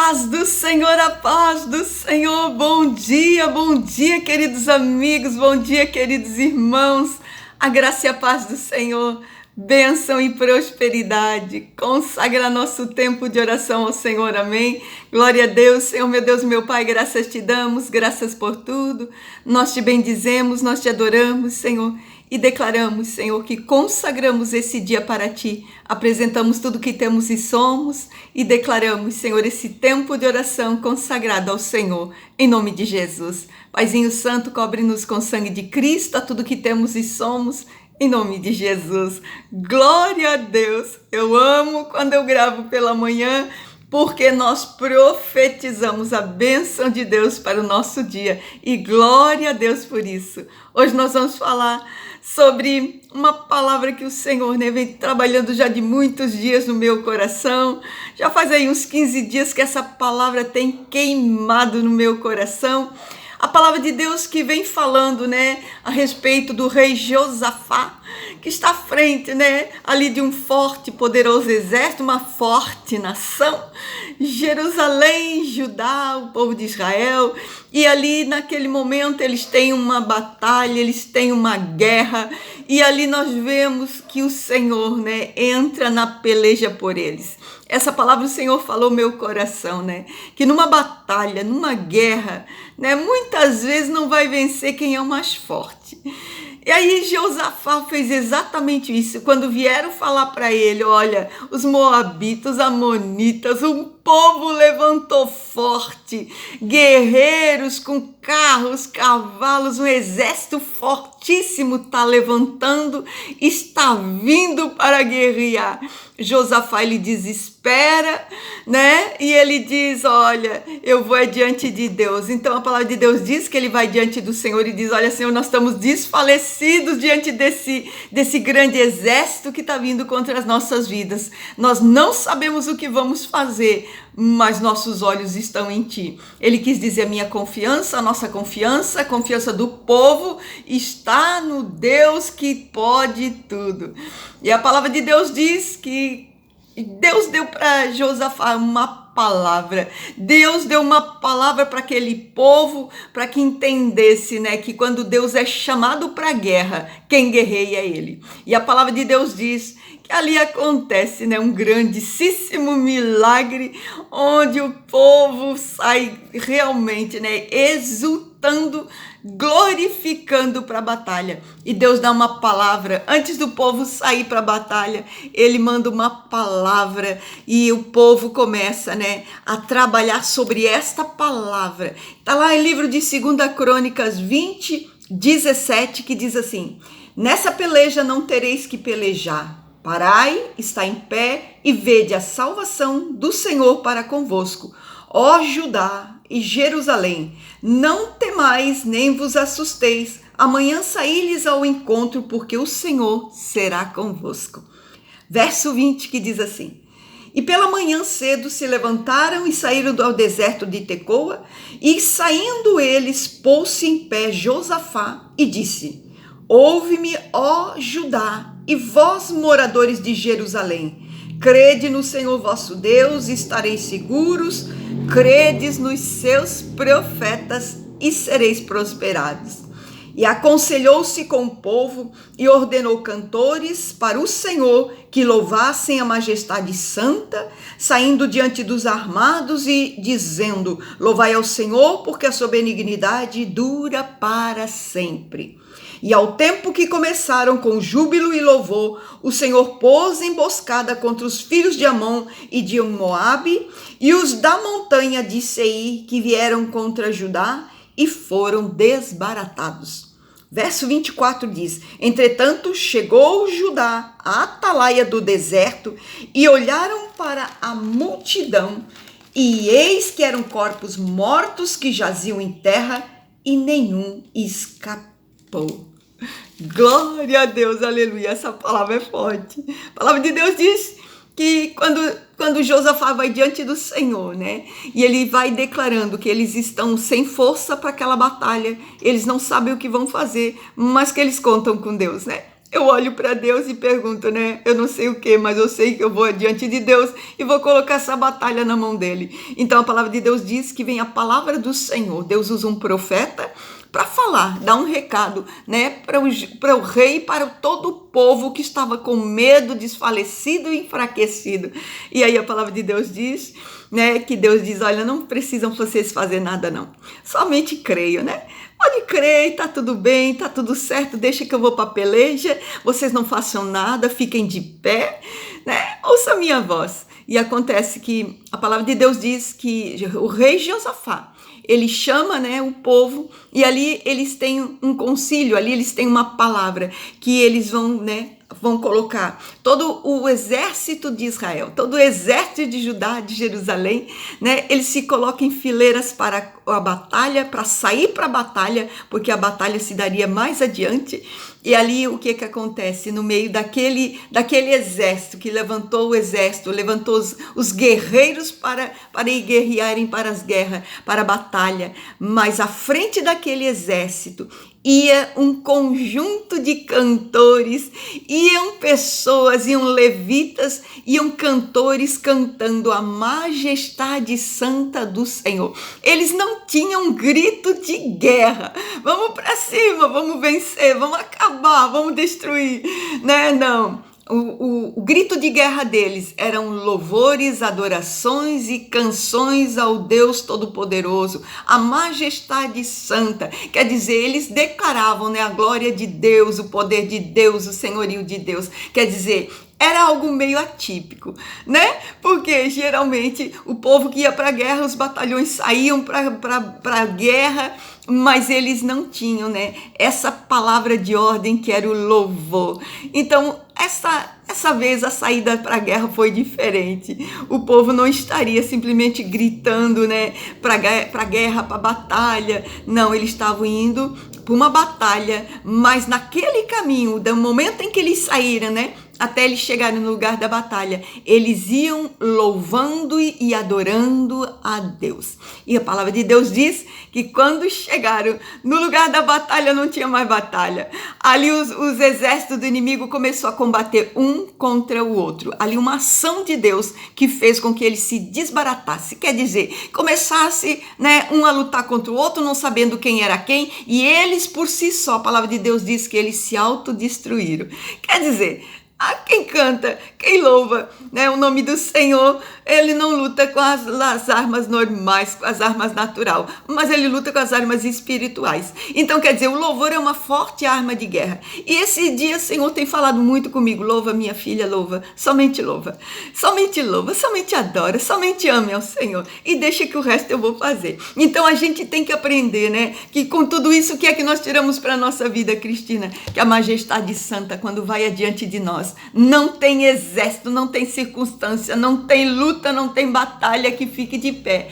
A paz do Senhor, bom dia, queridos amigos, bom dia, queridos irmãos, a graça e a paz do Senhor, bênção e prosperidade, consagra nosso tempo de oração ao Senhor, amém? Glória a Deus, Senhor, meu Deus, meu Pai, graças te damos, graças por tudo, nós te bendizemos, nós te adoramos, Senhor, e declaramos, Senhor, que consagramos esse dia para Ti, apresentamos tudo que temos e somos e declaramos, Senhor, esse tempo de oração consagrado ao Senhor, em nome de Jesus. Paizinho Santo, cobre-nos com sangue de Cristo, a tudo que temos e somos, em nome de Jesus. Glória a Deus! Eu amo quando eu gravo pela manhã, porque nós profetizamos a bênção de Deus para o nosso dia. E glória a Deus por isso. Hoje nós vamos falar sobre uma palavra que o Senhor vem trabalhando já de muitos dias no meu coração. Já faz aí uns 15 dias que essa palavra tem queimado no meu coração. A palavra de Deus que vem falando, a respeito do rei Josafá, que está à frente, ali de um forte, poderoso exército, uma forte nação, Jerusalém, Judá, o povo de Israel, e ali naquele momento eles têm uma batalha, eles têm uma guerra, e ali nós vemos que o Senhor, entra na peleja por eles. Essa palavra o Senhor falou no meu coração, que numa batalha, numa guerra, muitas vezes não vai vencer quem é o mais forte. E aí Josafá fez exatamente isso, quando vieram falar para ele, olha, os moabitas, os amonitas, um povo levantou forte, guerreiros com carros, cavalos, um exército fortíssimo está levantando, está vindo para guerrear. Josafá, ele desespera, e ele diz, olha, eu vou adiante de Deus. Então a palavra de Deus diz que ele vai diante do Senhor e diz, olha, Senhor, nós estamos desfalecidos diante desse grande exército que está vindo contra as nossas vidas. Nós não sabemos o que vamos fazer, mas nossos olhos estão em Ti. Ele quis dizer, a minha confiança, a nossa confiança, a confiança do povo está no Deus que pode tudo. E a palavra de Deus diz que Deus deu para Josafá uma palavra. Deus deu uma palavra para aquele povo, para que entendesse, que quando Deus é chamado para a guerra, quem guerreia é Ele. E a palavra de Deus diz que ali acontece, um grandíssimo milagre, onde o povo sai realmente, exultando, glorificando para a batalha. E Deus dá uma palavra, antes do povo sair para a batalha, Ele manda uma palavra e o povo começa, a trabalhar sobre esta palavra. Está lá em livro de 2 Crônicas 20, 17, que diz assim, nessa peleja não tereis que pelejar, parai, está em pé e vede a salvação do Senhor para convosco. Ó Judá e Jerusalém, não temais nem vos assusteis. Amanhã saí-lhes ao encontro, porque o Senhor será convosco. Verso 20 que diz assim, e pela manhã cedo se levantaram e saíram ao deserto de Tecoa, e saindo eles, pôs-se em pé Josafá e disse, ouve-me, ó Judá, e vós, moradores de Jerusalém, crede no Senhor vosso Deus e estareis seguros, credes nos seus profetas e sereis prosperados. E aconselhou-se com o povo e ordenou cantores para o Senhor que louvassem a majestade santa, saindo diante dos armados e dizendo, louvai ao Senhor, porque a sua benignidade dura para sempre. E ao tempo que começaram com júbilo e louvor, o Senhor pôs emboscada contra os filhos de Amon e de Moabe, e os da montanha de Seir, que vieram contra Judá, e foram desbaratados. Verso 24 diz, entretanto chegou Judá à atalaia do deserto, e olharam para a multidão, e eis que eram corpos mortos que jaziam em terra, e nenhum escapou. Glória a Deus, aleluia, essa palavra é forte. A palavra de Deus diz que quando Josafá vai diante do Senhor, e ele vai declarando que eles estão sem força para aquela batalha, eles não sabem o que vão fazer, mas que eles contam com Deus, eu olho para Deus e pergunto, né? Eu não sei o que, mas eu sei que eu vou diante de Deus e vou colocar essa batalha na mão dele. Então a palavra de Deus diz que vem a palavra do Senhor. Deus usa um profeta para falar, dar um recado, né, para o rei e para todo o povo que estava com medo, desfalecido e enfraquecido. E aí a palavra de Deus diz, né, que Deus diz, olha, não precisam vocês fazer nada não, somente creiam, né? Pode crer, tá tudo bem, tá tudo certo, deixa que eu vou para a peleja, vocês não façam nada, fiquem de pé, né? Ouça a minha voz. E acontece que a palavra de Deus diz que o rei Josafá, ele chama, né, o povo, e ali eles têm um concílio, ali eles têm uma palavra que eles vão, né, vão colocar todo o exército de Israel, todo o exército de Judá, de Jerusalém, né, eles se colocam em fileiras para a batalha, para sair para a batalha, porque a batalha se daria mais adiante. E ali o que acontece? No meio daquele exército que levantou o exército, levantou os guerreiros para ir guerrearem para as guerras, para a batalha, mas à frente daquele exército ia um conjunto de cantores, iam pessoas, iam levitas, iam cantores cantando a majestade santa do Senhor. Eles não tinham um grito de guerra, vamos para cima, vamos vencer, vamos acabar, vamos destruir, né? Não. O grito de guerra deles eram louvores, adorações e canções ao Deus Todo-Poderoso, a majestade santa. Quer dizer, eles declaravam, né, a glória de Deus, o poder de Deus, o senhorio de Deus. Quer dizer, era algo meio atípico, né? Porque geralmente o povo que ia para a guerra, os batalhões saíam para a guerra, mas eles não tinham, né, essa palavra de ordem que era o louvor. Então, essa vez a saída para a guerra foi diferente. O povo não estaria simplesmente gritando, né, para a guerra, para a batalha. Não, eles estavam indo para uma batalha, mas naquele caminho, do momento em que eles saíram, né, até eles chegarem no lugar da batalha, eles iam louvando e adorando a Deus. E a palavra de Deus diz que quando chegaram no lugar da batalha, não tinha mais batalha. Ali os exércitos do inimigo começou a combater um contra o outro. Ali uma ação de Deus que fez com que eles se desbaratassem. Quer dizer, começasse, né, um a lutar contra o outro, não sabendo quem era quem, e eles por si só, a palavra de Deus diz que eles se autodestruíram. Quer dizer, quem canta, quem louva, né, o nome do Senhor, ele não luta com as armas normais, com as armas naturais, mas ele luta com as armas espirituais. Então, quer dizer, o louvor é uma forte arma de guerra. E esse dia o Senhor tem falado muito comigo: louva, minha filha, louva, somente adora, somente ame ao Senhor e deixa que o resto eu vou fazer. Então, a gente tem que aprender, né, que com tudo isso, o que é que nós tiramos para a nossa vida, Cristina? Que a majestade santa, quando vai adiante de nós, não tem exército, não tem circunstância, não tem luta, não tem batalha que fique de pé.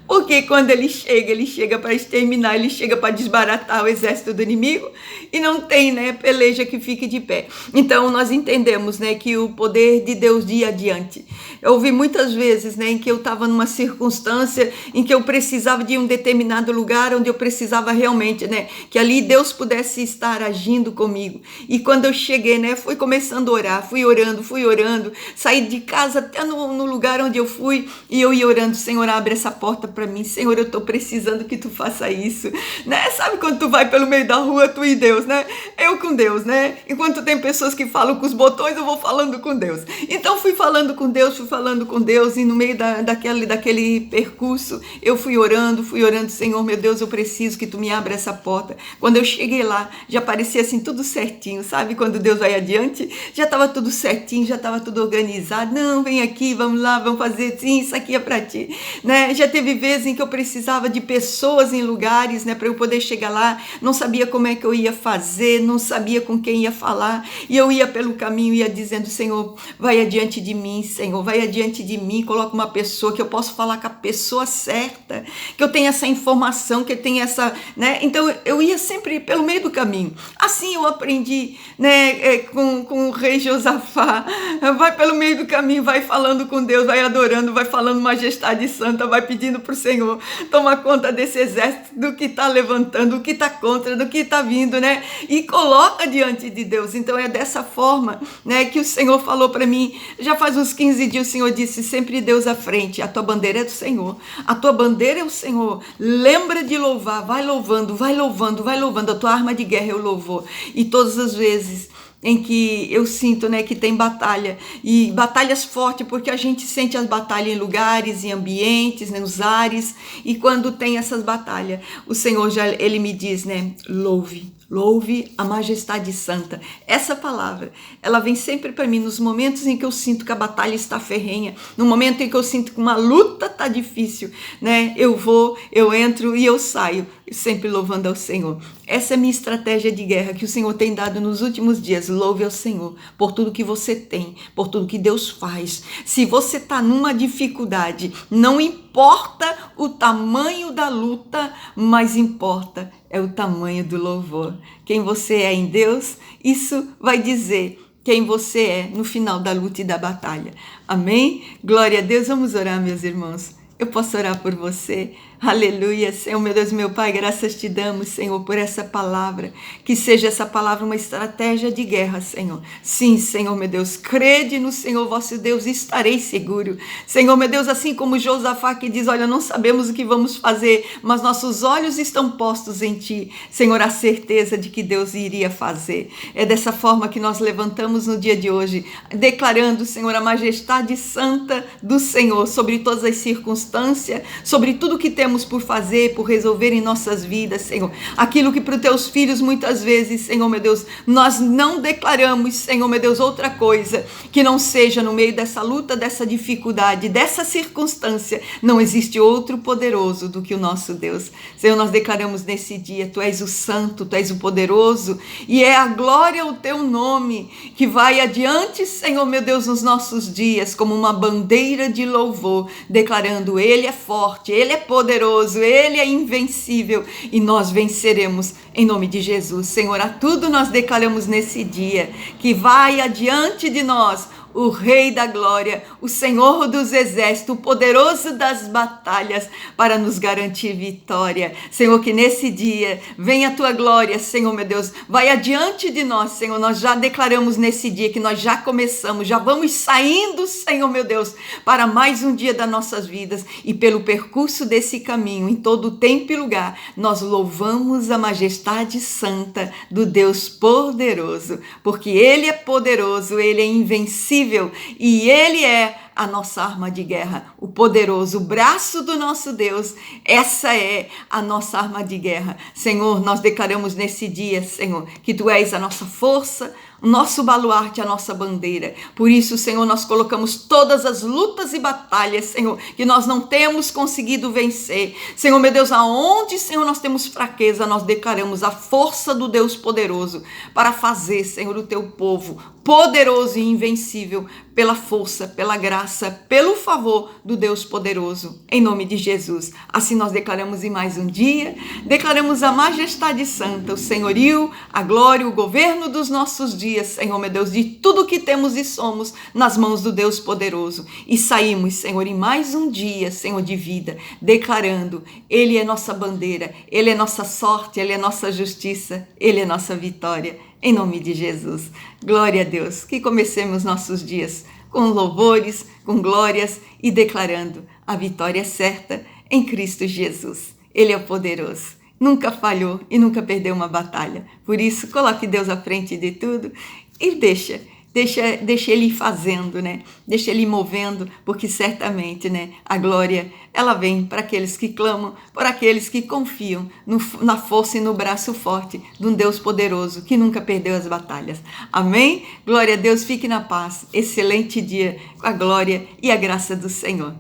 Porque quando ele chega para exterminar, ele chega para desbaratar o exército do inimigo e não tem, né, peleja que fique de pé. Então nós entendemos, né, que o poder de Deus de ir adiante. Eu ouvi muitas vezes, né, em que eu estava numa circunstância em que eu precisava de um determinado lugar onde eu precisava realmente, né, que ali Deus pudesse estar agindo comigo. E quando eu cheguei, né, fui começando a orar, fui orando, saí de casa até no lugar onde eu fui e eu ia orando: Senhor, abre essa porta para mim, Senhor, eu estou precisando que tu faça isso, né? Sabe quando tu vai pelo meio da rua, tu e Deus, né? Eu com Deus, né? Enquanto tem pessoas que falam com os botões, eu vou falando com Deus. Então fui falando com Deus e no meio daquele percurso eu fui orando, Senhor, meu Deus, eu preciso que tu me abra essa porta. Quando eu cheguei lá, já parecia assim tudo certinho, sabe? Quando Deus vai adiante, já estava tudo certinho, já estava tudo organizado. Não, vem aqui, vamos lá, vamos fazer, sim, isso aqui é para ti, né? Já teve vezes em que eu precisava de pessoas em lugares, né, para eu poder chegar lá, não sabia como é que eu ia fazer, não sabia com quem ia falar, e eu ia pelo caminho, ia dizendo: Senhor, vai adiante de mim, Senhor, vai adiante de mim, coloca uma pessoa que eu posso falar com a pessoa certa, que eu tenha essa informação, que eu tenha essa, né, então eu ia sempre pelo meio do caminho. Assim eu aprendi, né, com o rei fez Josafá. Vai pelo meio do caminho, vai falando com Deus, vai adorando, vai falando majestade santa, vai pedindo para o Senhor tomar conta desse exército, do que está levantando, do que está contra, do que está vindo, né? E coloca diante de Deus. Então é dessa forma, né, que o Senhor falou para mim. Já faz uns 15 dias o Senhor disse: sempre Deus à frente, a tua bandeira é do Senhor, a tua bandeira é o Senhor. Lembra de louvar, vai louvando, vai louvando, vai louvando. A tua arma de guerra é o louvor. E todas as vezes em que eu sinto, né, que tem batalha, e batalhas fortes, porque a gente sente as batalhas em lugares, em ambientes, né, nos ares, e quando tem essas batalhas, o Senhor ele me diz, né, louve a majestade santa. Essa palavra, ela vem sempre para mim nos momentos em que eu sinto que a batalha está ferrenha, no momento em que eu sinto que uma luta está difícil, né? Eu entro e eu saio, sempre louvando ao Senhor. Essa é a minha estratégia de guerra que o Senhor tem dado nos últimos dias. Louve ao Senhor por tudo que você tem, por tudo que Deus faz. Se você está numa dificuldade, não importa o tamanho da luta, mas importa é o tamanho do louvor. Quem você é em Deus, isso vai dizer quem você é no final da luta e da batalha. Amém? Glória a Deus. Vamos orar, meus irmãos. Eu posso orar por você. Aleluia, Senhor, meu Deus, meu Pai, graças te damos, Senhor, por essa palavra, que seja essa palavra uma estratégia de guerra, Senhor. Sim, Senhor, meu Deus, crede no Senhor, vosso Deus, e estarei seguro. Senhor, meu Deus, assim como Josafá que diz, olha, não sabemos o que vamos fazer, mas nossos olhos estão postos em Ti. Senhor, a certeza de que Deus iria fazer. É dessa forma que nós levantamos no dia de hoje, declarando, Senhor, a majestade santa do Senhor sobre todas as circunstâncias, sobre tudo que temos por fazer, por resolver em nossas vidas, Senhor. Aquilo que para os teus filhos muitas vezes, Senhor, meu Deus, nós não declaramos, Senhor, meu Deus, outra coisa que não seja no meio dessa luta, dessa dificuldade, dessa circunstância. Não existe outro poderoso do que o nosso Deus. Senhor, nós declaramos nesse dia, Tu és o santo, Tu és o poderoso, e é a glória ao Teu nome que vai adiante, Senhor, meu Deus, nos nossos dias, como uma bandeira de louvor, declarando: Ele é forte, Ele é poderoso, Ele é invencível, e nós venceremos em nome de Jesus. Senhor, a tudo nós declaramos nesse dia, que vai adiante de nós o Rei da Glória, o Senhor dos Exércitos, o poderoso das batalhas, para nos garantir vitória. Senhor, que nesse dia venha a Tua glória, Senhor, meu Deus, vai adiante de nós, Senhor. Nós já declaramos nesse dia que nós já começamos, já vamos saindo, Senhor, meu Deus, para mais um dia das nossas vidas, e pelo percurso desse caminho, em todo tempo e lugar, nós louvamos a majestade santa do Deus poderoso, porque Ele é poderoso, Ele é invencível, e Ele é a nossa arma de guerra, o poderoso, o braço do nosso Deus. Essa é a nossa arma de guerra. Senhor, nós declaramos nesse dia, Senhor, que Tu és a nossa força, o nosso baluarte, a nossa bandeira. Por isso, Senhor, nós colocamos todas as lutas e batalhas, Senhor, que nós não temos conseguido vencer. Senhor, meu Deus, aonde, Senhor, nós temos fraqueza, nós declaramos a força do Deus poderoso para fazer, Senhor, o Teu povo poderoso e invencível, pela força, pela graça, pelo favor do Deus poderoso, em nome de Jesus. Assim nós declaramos em mais um dia, declaramos a majestade santa, o senhorio, a glória, o governo dos nossos dias, Senhor, meu Deus, de tudo que temos e somos nas mãos do Deus poderoso. E saímos, Senhor, em mais um dia, Senhor, de vida, declarando: Ele é nossa bandeira, Ele é nossa sorte, Ele é nossa justiça, Ele é nossa vitória. Em nome de Jesus. Glória a Deus. Que comecemos nossos dias com louvores, com glórias e declarando a vitória certa em Cristo Jesus. Ele é poderoso. Nunca falhou e nunca perdeu uma batalha. Por isso, coloque Deus à frente de tudo e deixa Ele ir fazendo, né? Deixa Ele ir movendo, porque certamente, né, a glória, ela vem para aqueles que clamam, para aqueles que confiam na força e no braço forte de um Deus poderoso que nunca perdeu as batalhas. Amém? Glória a Deus, fique na paz. Excelente dia com a glória e a graça do Senhor.